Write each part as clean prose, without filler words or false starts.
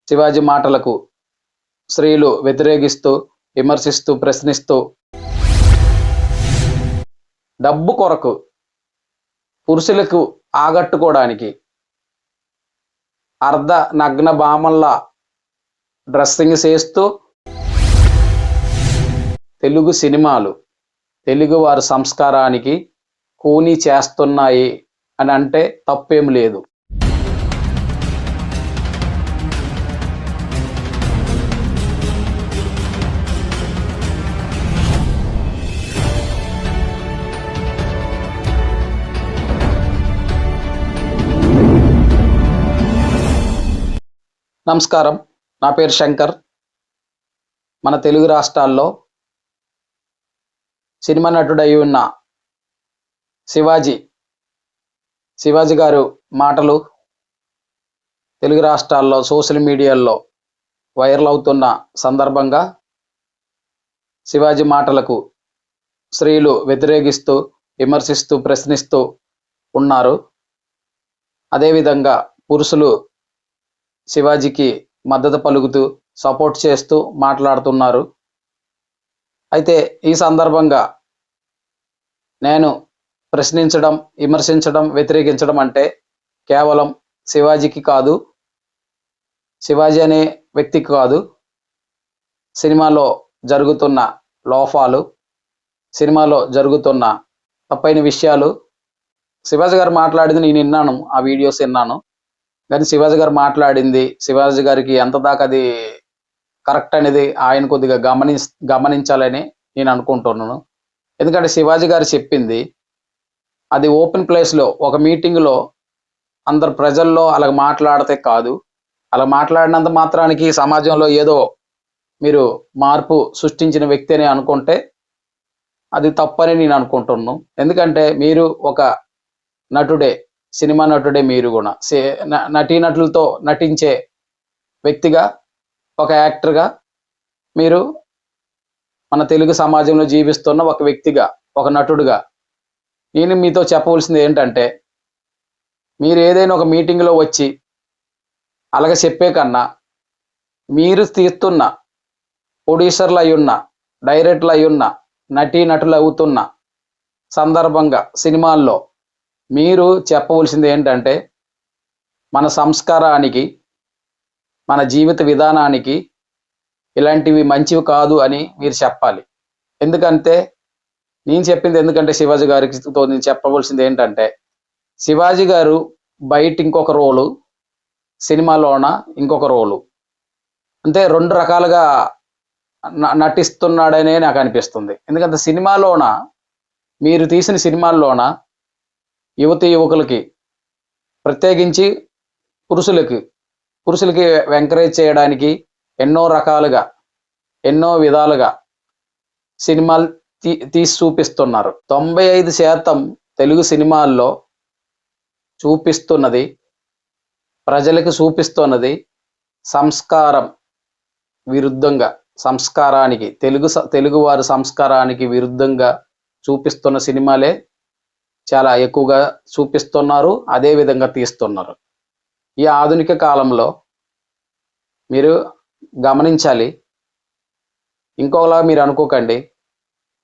శివాజీ మాటలకు స్త్రీలు వ్యతిరేకిస్తూ, విమర్శిస్తూ, ప్రశ్నిస్తూ డబ్బు కొరకు పురుషులకు ఆగట్టుకోవడానికి అర్ధ నగ్న భామల్లా డ్రెస్సింగ్ చేస్తూ తెలుగు సినిమాలు తెలుగు వారి సంస్కారానికి కూనీ చేస్తున్నాయి అని అంటే తప్పేం లేదు. నమస్కారం, నా పేరు శంకర్. మన తెలుగు రాష్ట్రాల్లో సినిమా నటుడై ఉన్న శివాజీ గారు మాటలు తెలుగు రాష్ట్రాల్లో సోషల్ మీడియాల్లో వైరల్ అవుతున్న సందర్భంగా శివాజీ మాటలకు స్త్రీలు వ్యతిరేకిస్తూ, విమర్శిస్తూ, ప్రశ్నిస్తూ ఉన్నారు. అదేవిధంగా పురుషులు శివాజీకి మద్దతు పలుకుతూ, సపోర్ట్ చేస్తూ మాట్లాడుతున్నారు. అయితే ఈ సందర్భంగా నేను ప్రశ్నించడం, విమర్శించడం, వ్యతిరేకించడం అంటే కేవలం శివాజీకి కాదు, శివాజీ అనే వ్యక్తికి కాదు, సినిమాలో జరుగుతున్న లోపాలు, సినిమాలో జరుగుతున్న తప్పైన విషయాలు. శివాజీ గారు మాట్లాడింది నేను విన్నాను, ఆ వీడియోస్ విన్నాను. కానీ శివాజీ గారు మాట్లాడింది, శివాజీ గారికి ఎంత దాకా అది కరెక్ట్ అనేది ఆయన కొద్దిగా గమనించాలని నేను అనుకుంటున్నాను. ఎందుకంటే శివాజీ గారు చెప్పింది అది ఓపెన్ ప్లేస్లో ఒక మీటింగ్లో అందరు ప్రజల్లో అలా మాట్లాడితే కాదు. అలా మాట్లాడినంత మాత్రానికి సమాజంలో ఏదో మీరు మార్పు సృష్టించిన వ్యక్తి అని అనుకుంటే అది తప్పని నేను అనుకుంటున్నాను. ఎందుకంటే మీరు ఒక నటుడే, సినిమా నటుడే, మీరు కూడా నటీనటులతో నటించే వ్యక్తిగా, ఒక యాక్టర్గా, మీరు మన తెలుగు సమాజంలో జీవిస్తున్న ఒక వ్యక్తిగా, ఒక నటుడుగా నేను మీతో చెప్పవలసింది ఏంటంటే, మీరు ఏదైనా ఒక మీటింగ్లో వచ్చి అలాగే చెప్పే కన్నా మీరు తీస్తున్న ప్రొడ్యూసర్లు అయ్యున్న, డైరెక్టర్లు అయ్యున్న, నటీనటులు అవుతున్న సందర్భంగా సినిమాల్లో మీరు చెప్పవలసింది ఏంటంటే, మన సంస్కారానికి, మన జీవిత విధానానికి ఇలాంటివి మంచివి కాదు అని మీరు చెప్పాలి. ఎందుకంటే నేను చెప్పింది ఎందుకంటే శివాజీ గారితో నేను చెప్పవలసింది ఏంటంటే, శివాజీ గారు బయట ఇంకొక రోలు, సినిమాలోన ఇంకొక రోలు, అంటే రెండు రకాలుగా నటిస్తున్నాడనే నాకు అనిపిస్తుంది. ఎందుకంటే సినిమాలోన, మీరు తీసిన సినిమాల్లోన యువకులకి, ప్రత్యేకించి పురుషులకి ఎంకరేజ్ చేయడానికి ఎన్నో రకాలుగా, ఎన్నో విధాలుగా సినిమాలు తీసి చూపిస్తున్నారు. 95% తెలుగు సినిమాల్లో చూపిస్తున్నది, ప్రజలకు చూపిస్తున్నది సంస్కారం విరుద్ధంగా, సంస్కారానికి, తెలుగువారి సంస్కారానికి విరుద్ధంగా చూపిస్తున్న సినిమాలే చాలా ఎక్కువగా చూపిస్తున్నారు, అదేవిధంగా తీస్తున్నారు. ఈ ఆధునిక కాలంలో మీరు గమనించాలి, ఇంకోలా మీరు అనుకోకండి.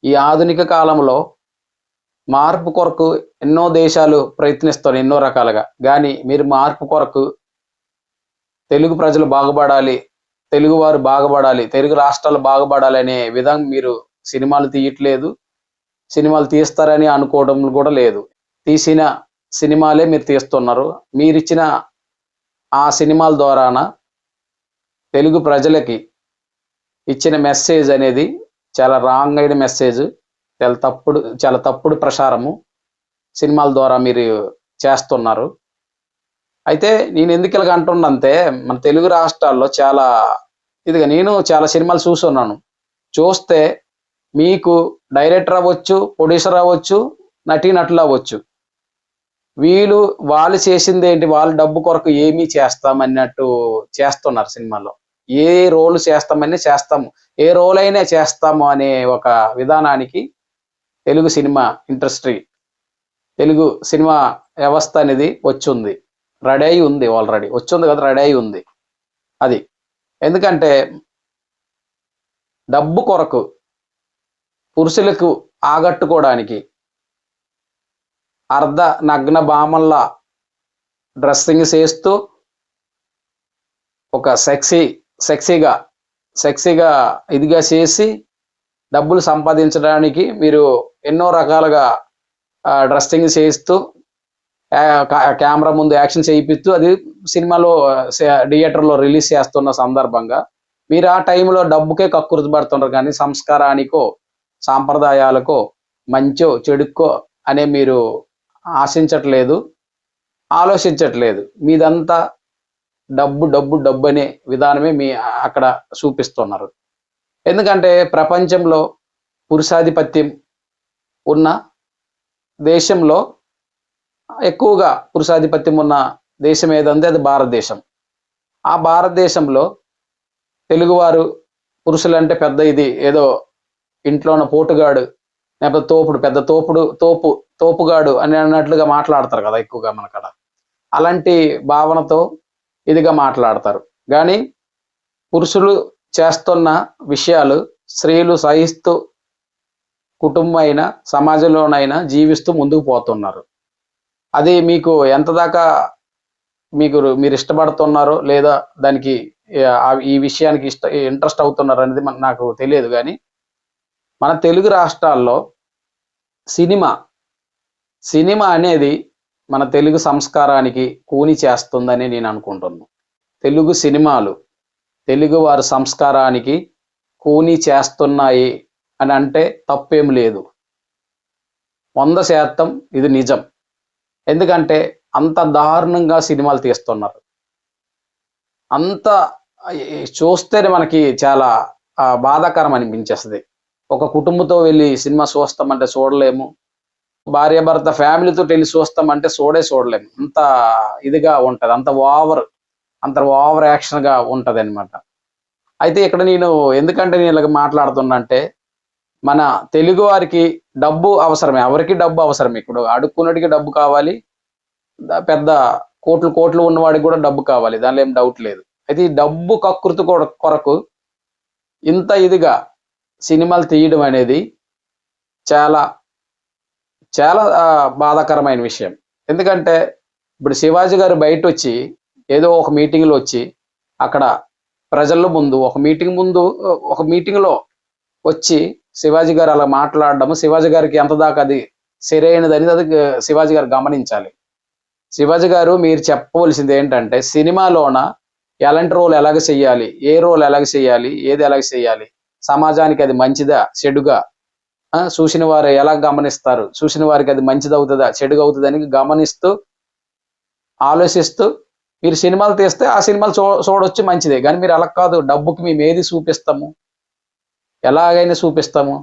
ఈ ఆధునిక కాలంలో మార్పు కొరకు ఎన్నో దేశాలు ప్రయత్నిస్తున్నారు ఎన్నో రకాలుగా. కానీ మీరు మార్పు కొరకు తెలుగు ప్రజలు బాగుపడాలి, తెలుగువారు బాగుపడాలి, తెలుగు రాష్ట్రాలు బాగుపడాలి అనే విధంగా మీరు సినిమాలు తీయట్లేదు, సినిమాలు తీస్తారని అనుకోవడం కూడా లేదు. తీసిన సినిమాలే మీరు తీస్తున్నారు. మీరిచ్చిన ఆ సినిమాల ద్వారాన తెలుగు ప్రజలకి ఇచ్చిన మెసేజ్ అనేది చాలా రాంగ్ అయిన మెసేజ్, చాలా తప్పుడు ప్రచారము సినిమాల ద్వారా మీరు చేస్తున్నారు. అయితే నేను ఎందుకు ఇలాగ అంటున్నంటే, మన తెలుగు రాష్ట్రాల్లో నేను చాలా సినిమాలు చూస్తున్నాను. చూస్తే మీకు డైరెక్టర్ అవ్వచ్చు, ప్రొడ్యూసర్ అవ్వచ్చు, నటీనటులు అవ్వచ్చు, వాళ్ళు చేసింది ఏంటి, వాళ్ళు డబ్బు కొరకు ఏమీ చేస్తామన్నట్టు చేస్తున్నారు సినిమాలో. ఏ రోల్ చేస్తాము, ఏ రోల్ అయినా చేస్తాము అనే ఒక విధానానికి Telugu cinema industry, Telugu cinema వ్యవస్థ అనేది రెడీ అయి ఉంది, ఆల్రెడీ వచ్చింది కదా, రెడీ అయి ఉంది. అది. ఎందుకంటే డబ్బు కొరకు పురుషులకు ఆగట్టుకోవడానికి అర్ధ నగ్న భామల్లా డ్రెస్సింగ్ చేస్తూ ఒక సెక్సీగా ఇదిగా చేసి డబ్బులు సంపాదించడానికి మీరు ఎన్నో రకాలుగా డ్రెస్సింగ్ చేస్తూ కెమెరా ముందు యాక్షన్ చేయిస్తూ అది సినిమాలో థియేటర్లో రిలీజ్ చేస్తున్న సందర్భంగా మీరు ఆ టైంలో డబ్బుకే కక్కుర్తి పడుతున్నారు, కానీ సంస్కారానికో సాంప్రదాయాలకో మంచో చెడుకో అనే మీరు ఆశించట్లేదు, ఆలోచించట్లేదు. మీదంతా డబ్బు డబ్బు డబ్బు అనే విధానమే మీ అక్కడ చూపిస్తున్నారు. ఎందుకంటే ప్రపంచంలో పురుషాధిపత్యం ఉన్న దేశంలో ఎక్కువగా పురుషాధిపత్యం ఉన్న దేశం ఏదంటే అది భారతదేశం. ఆ భారతదేశంలో తెలుగువారు పురుషులంటే పెద్ద ఇది ఏదో ఇంట్లోన పోటుగాడు లేకపోతే తోపుగాడు అని అన్నట్లుగా మాట్లాడతారు కదా ఎక్కువగా మనకడ. అలాంటి భావనతో ఇదిగా మాట్లాడతారు. కానీ పురుషులు చేస్తున్న విషయాలు స్త్రీలు సహిస్తూ కుటుంబం అయినా సమాజంలోనైనా జీవిస్తూ ముందుకు పోతున్నారు. అది మీకు ఎంత దాకా మీరు ఇష్టపడుతున్నారో లేదా దానికి ఈ విషయానికి ఇంట్రెస్ట్ అవుతున్నారు అనేది నాకు తెలియదు. కానీ మన తెలుగు రాష్ట్రాల్లో సినిమా అనేది మన తెలుగు సంస్కారానికి కూని చేస్తుందని నేను అనుకుంటున్నాను. తెలుగు సినిమాలు తెలుగు వారి సంస్కారానికి కూని చేస్తున్నాయి అని అంటే తప్పేం లేదు. 100% ఇది నిజం. ఎందుకంటే అంత దారుణంగా సినిమాలు తీస్తున్నారు. అంత చూస్తేనే మనకి చాలా బాధాకరం అనిపించేస్తుంది. ఒక కుటుంబంతో వెళ్ళి సినిమా చూస్తామంటే చూడలేము, భార్యాభర్త ఫ్యామిలీతో వెళ్ళి చూస్తామంటే చూడలేము. అంత ఇదిగా ఉంటది, అంత ఓవర్ యాక్షన్గా ఉంటది అనమాట. అయితే ఇక్కడ నేను ఎందుకంటే నేను ఇలాగ మాట్లాడుతున్నా అంటే మన తెలుగు వారికి డబ్బు అవసరమే, ఎవరికి డబ్బు అవసరమే. ఇప్పుడు అడుక్కున్నటికి డబ్బు కావాలి, పెద్ద కోట్లు ఉన్నవాడికి కూడా డబ్బు కావాలి, దానిలో ఏం డౌట్ లేదు. అయితే ఈ డబ్బు కకృతి కొరకు ఇంత ఇదిగా సినిమాలు తీయడం అనేది చాలా చాలా బాధాకరమైన విషయం. ఎందుకంటే ఇప్పుడు శివాజీ గారు బయట వచ్చి ఏదో ఒక మీటింగ్లో వచ్చి అక్కడ ప్రజల ముందు ఒక మీటింగ్లో వచ్చి శివాజీ గారు అలా మాట్లాడడము శివాజీ గారికి ఎంత దాకా అది సరైనదని అది శివాజీ గారు గమనించాలి. శివాజీ గారు మీరు చెప్పవలసింది ఏంటంటే సినిమాలోన ఎలాంటి రోల్ ఎలాగ చెయ్యాలి, ఏ రోల్ ఎలాగ చెయ్యాలి, ఏది ఎలాగ చెయ్యాలి, సమాజానికి అది మంచిదా చెడుగా, చూసిన వారు ఎలా గమనిస్తారు, చూసిన వారికి అది మంచిది అవుతుందా చెడుగా అవుతుందని గమనిస్తూ ఆలోచిస్తూ మీరు సినిమాలు తీస్తే ఆ సినిమాలు చూడొచ్చు, మంచిదే. కానీ మీరు అలా కాదు, డబ్బుకి మేము ఏది చూపిస్తాము, ఎలాగైనా చూపిస్తాము,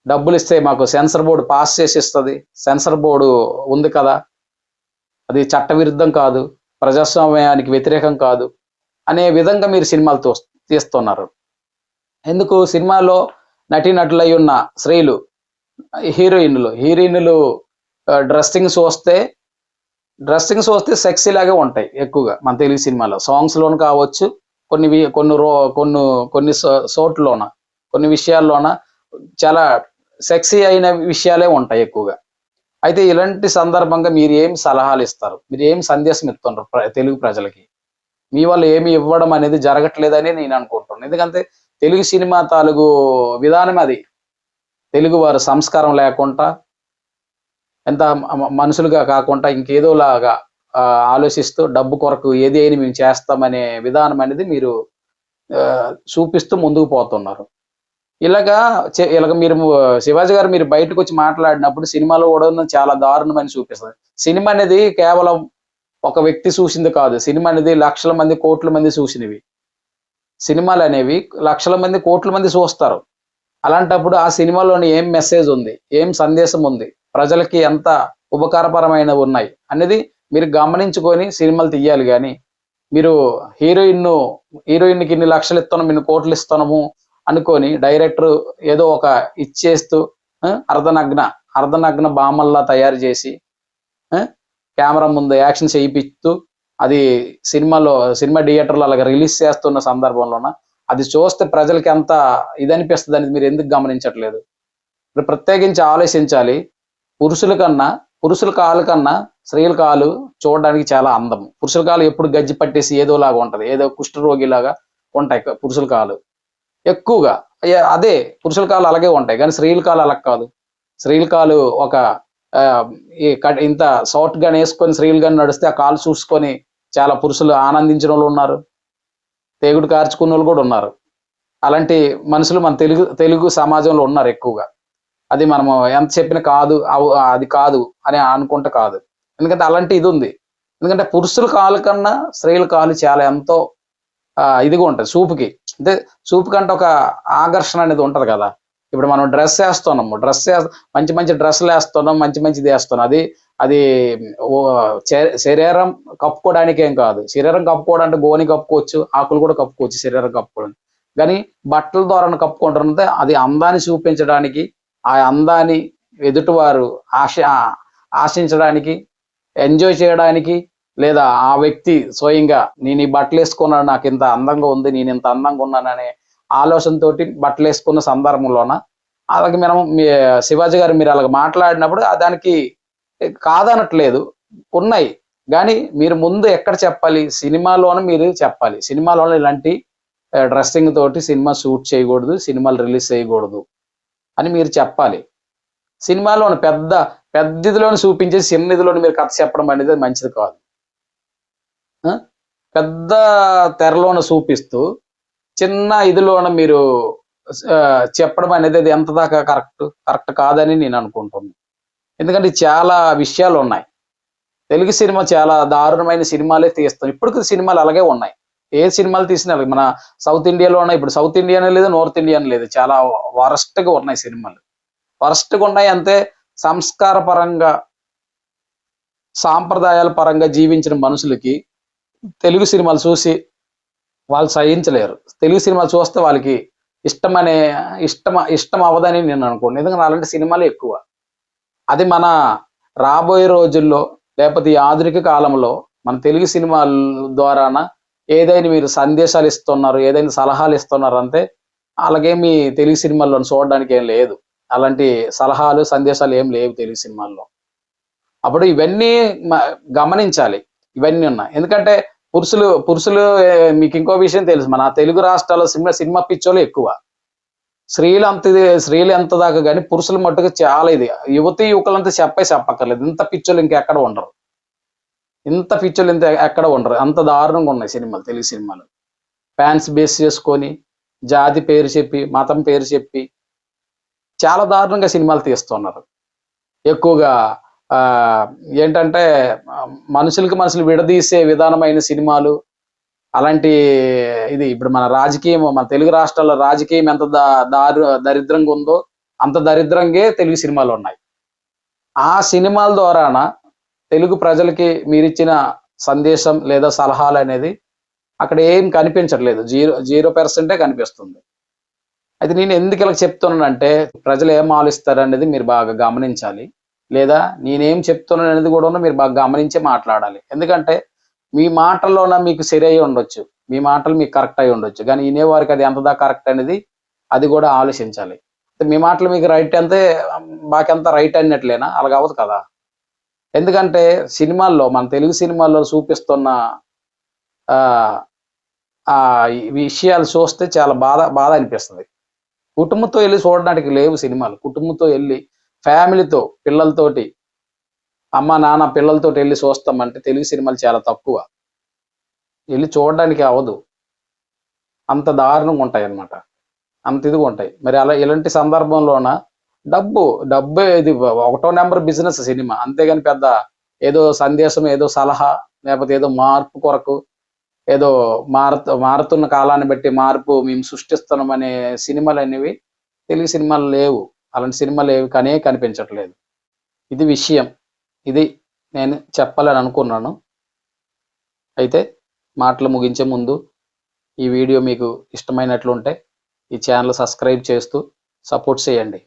డబ్బులు ఇస్తే మాకు సెన్సర్ బోర్డు పాస్ చేసి ఇస్తుంది, సెన్సర్ బోర్డు ఉంది కదా, అది చట్టవిరుద్ధం కాదు, ప్రజాస్వామ్యానికి వ్యతిరేకం కాదు అనే విధంగా మీరు సినిమాలు తీస్తున్నారు. ఎందుకు సినిమాలో నటీనటులై ఉన్న స్త్రీలు హీరోయిన్లు డ్రెస్సింగ్ చూస్తే సెక్సీ లాగే ఉంటాయి ఎక్కువగా మన తెలుగు సినిమాలో. సాంగ్స్లోను కావచ్చు, కొన్ని చోట్లోన కొన్ని విషయాల్లోన చాలా సెక్సీ అయిన విషయాలే ఉంటాయి ఎక్కువగా. అయితే ఇలాంటి సందర్భంగా మీరు ఏం సలహాలు ఇస్తారు, మీరు ఏం సందేశం ఇస్తున్నారు తెలుగు ప్రజలకి? మీ వల్ల ఏమి ఇవ్వడం అనేది జరగట్లేదని నేను అనుకుంటున్నాను. ఎందుకంటే తెలుగు సినిమా తాలూకు విధానం అది. తెలుగు వారు సంస్కారం లేకుండా ఎంత మనుషులుగా కాకుండా ఇంకేదోలాగా ఆలోచిస్తూ డబ్బు కొరకు ఏది అయినా మేము చేస్తామనే విధానం అనేది మీరు చూపిస్తూ ముందుకు పోతున్నారు. ఇలాగ మీరు శివాజీ గారు మీరు బయటకు వచ్చి మాట్లాడినప్పుడు సినిమాలో కూడా చాలా దారుణమని చూపిస్తుంది. సినిమా అనేది కేవలం ఒక వ్యక్తి చూసింది కాదు, సినిమా అనేది లక్షల మంది కోట్ల మంది చూసినవి. సినిమాలు అనేవి లక్షల మంది కోట్ల మంది చూస్తారు. అలాంటప్పుడు ఆ సినిమాలోని ఏం మెసేజ్ ఉంది, ఏం సందేశం ఉంది, ప్రజలకి ఎంత ఉపకారపరమైనవి ఉన్నాయి అనేది మీరు గమనించుకొని సినిమాలు తీయాలి. కానీ మీరు హీరోయిన్కి ఇన్ని లక్షలు ఇస్తున్నాము, ఇన్ని కోట్లు ఇస్తున్నాము అనుకొని డైరెక్టర్ ఏదో ఒక ఇచ్చేస్తూ అర్ధనగ్న భామల్లా తయారు చేసి కెమెరా ముందు యాక్షన్ చేయిస్తూ అది సినిమా థియేటర్లో అలాగ రిలీజ్ చేస్తున్న సందర్భంలోన అది చూస్తే ప్రజలకి ఎంత ఇది అనిపిస్తుంది అనేది మీరు ఎందుకు గమనించట్లేదు? ఇప్పుడు ప్రత్యేకించి ఆలోచించాలి. పురుషుల కాలు కన్నా స్త్రీల కాలు చూడడానికి చాలా అందం. పురుషుల కాలు ఎప్పుడు గజ్జి పట్టేసి ఏదోలాగా ఉంటది. ఏదో కుష్ఠరోగిలాగా ఉంటాయి పురుషుల కాలు ఎక్కువగా. అదే పురుషుల కాలు అలాగే ఉంటాయి. కానీ స్త్రీల కాలు అలా కాదు. స్త్రీల కాలు ఒక ఇంత షార్ట్ గా వేసుకొని స్త్రీలు గాని నడిస్తే ఆ కాలు చూసుకొని చాలా పురుషులు ఆనందించిన వాళ్ళు ఉన్నారు. తెగుడు కార్చుకున్న వాళ్ళు కూడా ఉన్నారు. అలాంటి మనుషులు మన తెలుగు సమాజంలో ఉన్నారు ఎక్కువగా. అది మనము ఎంత చెప్పినా కాదు అది కాదు అని అనుకుంటే కాదు. ఎందుకంటే అలాంటి ఇది ఉంది. ఎందుకంటే పురుషుల కాలు కన్నా స్త్రీల కాలు చాలా ఎంతో ఇదిగా ఉంటది చూపుకి. అంటే చూపుకి అంటే ఒక ఆకర్షణ అనేది ఉంటది కదా. ఇప్పుడు మనం డ్రెస్ వేస్తున్నాము, మంచి మంచి డ్రెస్సులు వేస్తున్నాం, మంచిది వేస్తున్నాం. అది శరీరం కప్పుకోవడానికి ఏం కాదు. శరీరం కప్పుకోవడానికి గోని కప్పుకోవచ్చు, ఆకులు కూడా కప్పుకోవచ్చు శరీరం కప్పుకోవడానికి. కానీ బట్టల ద్వారా కప్పుకుంటుంటే అది అందాన్ని చూపించడానికి, ఆ అందాన్ని ఎదుటివారు ఆశించడానికి, ఎంజాయ్ చేయడానికి, లేదా ఆ వ్యక్తి స్వయంగా నేను ఈ బట్టలు వేసుకున్నాను, నాకు ఇంత అందంగా ఉంది, నేను ఇంత అందంగా ఉన్నాననే ఆలోచనతోటి బట్టలు వేసుకున్న సందర్భంలోన అలాగే శివాజీ గారు మీరు అలాగ మాట్లాడినప్పుడు దానికి కాదనట్లేదు, ఉన్నాయి. కానీ మీరు ముందు ఎక్కడ చెప్పాలి? సినిమాలోనే మీరు చెప్పాలి. సినిమాలోనే ఇలాంటి డ్రెస్సింగ్ తోటి సినిమా షూట్ చేయకూడదు, సినిమాలు రిలీజ్ చేయకూడదు అని మీరు చెప్పాలి. సినిమాలోని పెద్ద ఇదిలోని చూపించే చిన్న ఇదిలోని మీరు కథ చెప్పడం అనేది మంచిది కాదు. పెద్ద తెరలోన చూపిస్తూ చిన్న ఇదిలోన మీరు చెప్పడం అనేది అది ఎంత దాకా కరెక్ట్ కాదని నేను అనుకుంటున్నాను. ఎందుకంటే చాలా విషయాలు ఉన్నాయి. తెలుగు సినిమా చాలా దారుణమైన సినిమాలే తీస్తాం. ఇప్పటికీ సినిమాలు అలాగే ఉన్నాయి. ఏ సినిమాలు తీసినా మన సౌత్ ఇండియాలో ఉన్నాయి. ఇప్పుడు సౌత్ ఇండియానే లేదు, నార్త్ ఇండియా లేదు. చాలా వరస్ట్గా ఉన్నాయి సినిమాలు. వరస్ట్గా ఉన్నాయి. అంతే సంస్కార పరంగా, సాంప్రదాయాల పరంగా జీవించిన మనుషులకి తెలుగు సినిమాలు చూసి వాళ్ళు సహించలేరు. తెలుగు సినిమాలు చూస్తే వాళ్ళకి ఇష్టం అవ్వదని నేను అనుకోను. ఎందుకంటే అలాంటి సినిమాలు ఎక్కువ. అది మన రాబోయే రోజుల్లో లేకపోతే ఈ ఆధునిక కాలంలో మన తెలుగు సినిమాల ద్వారాన ఏదైనా మీరు సందేశాలు ఇస్తున్నారు, ఏదైనా సలహాలు ఇస్తున్నారు అంటే అలాగేమి తెలుగు సినిమాల్లో చూడడానికి ఏం లేదు. అలాంటి సలహాలు సందేశాలు ఏం లేవు తెలుగు సినిమాల్లో. అప్పుడు ఇవన్నీ గమనించాలి. ఇవన్నీ ఉన్నాయి. ఎందుకంటే పురుషులు మీకు ఇంకో విషయం తెలుసు, మన తెలుగు రాష్ట్రాల్లో సినిమా పిచ్చోళ్ళు ఎక్కువ. స్త్రీలు ఎంత దాకా కానీ పురుషులు మట్టుకు చాలా ఇది. యువకులంతా చెప్పక్కర్లేదు. ఇంత పిచ్చోళ్ళు ఇంకెక్కడ ఉండరు. ఎక్కడ ఉండరు. అంత దారుణంగా ఉన్నాయి సినిమాలు, తెలుగు సినిమాలు. ఫ్యాన్స్ బేస్ చేసుకొని, జాతి పేరు చెప్పి, మతం పేరు చెప్పి చాలా దారుణంగా సినిమాలు తీస్తున్నారు. ఎక్కువగా ఏంటంటే మనుషులు విడదీసే విధానమైన సినిమాలు. అలాంటి ఇది ఇప్పుడు మన తెలుగు రాష్ట్రాల్లో రాజకీయం ఎంత దరిద్రంగా ఉందో అంత దరిద్రంగా తెలుగు సినిమాలు ఉన్నాయి. ఆ సినిమాల ద్వారాన తెలుగు ప్రజలకి మీరిచ్చిన సందేశం లేదా సలహాలు అనేది అక్కడ ఏం కనిపించట్లేదు. 0% కనిపిస్తుంది. అయితే నేను ఎందుకు ఇలా చెప్తున్నానంటే ప్రజలు ఏం ఆలోచిస్తారు అనేది మీరు బాగా గమనించాలి. లేదా నేనేం చెప్తున్నాను అనేది కూడా మీరు బాగా గమనించి మాట్లాడాలి. ఎందుకంటే మీ మాటల్లోన మీకు సరి అయి ఉండొచ్చు, మీ మాటలు మీకు కరెక్ట్ అయి ఉండొచ్చు, కానీ వినేవారికి అది ఎంతదా కరెక్ట్ అనేది అది కూడా ఆలోచించాలి. మీ మాటలు మీకు రైట్ అంటే మాకెంత రైట్ అన్నట్లేనా? అలాగ అవ్వదు కదా. ఎందుకంటే మన తెలుగు సినిమాల్లో చూపిస్తున్న విషయాలు చూస్తే చాలా బాధ అనిపిస్తుంది. కుటుంబంతో వెళ్ళి చూడడానికి లేవు సినిమాలు. కుటుంబంతో వెళ్ళి ఫ్యామిలీతో, పిల్లలతోటి, అమ్మ నాన్న పిల్లలతోటి వెళ్ళి చూస్తామంటే తెలుగు సినిమాలు చాలా తక్కువ. వెళ్ళి చూడడానికి అవ్వదు. అంత దారుణంగా ఉంటాయి అన్నమాట. అంత ఇదిగా ఉంటాయి. మరి ఇలాంటి సందర్భంలోన డబ్బు ఇది ఒకటో నెంబర్ బిజినెస్ సినిమా. అంతేగాని పెద్ద ఏదో సందేశం, ఏదో సలహా, లేకపోతే ఏదో మార్పు కొరకు, ఏదో మారుతున్న కాలాన్ని బట్టి మార్పు మేము సృష్టిస్తున్నాం అనే సినిమాలు అనేవి తెలుగు సినిమాలు లేవు. అలాంటి సినిమాలు ఏవి కనిపించట్లేదు. ఇది విషయం. ఇది నేను చెప్పాలని అనుకున్నాను. అయితే మాటలు ముగించే ముందు ఈ వీడియో మీకు ఇష్టమైనట్లుంటే ఈ ఛానల్ సబ్స్క్రైబ్ చేస్తూ సపోర్ట్ చేయండి.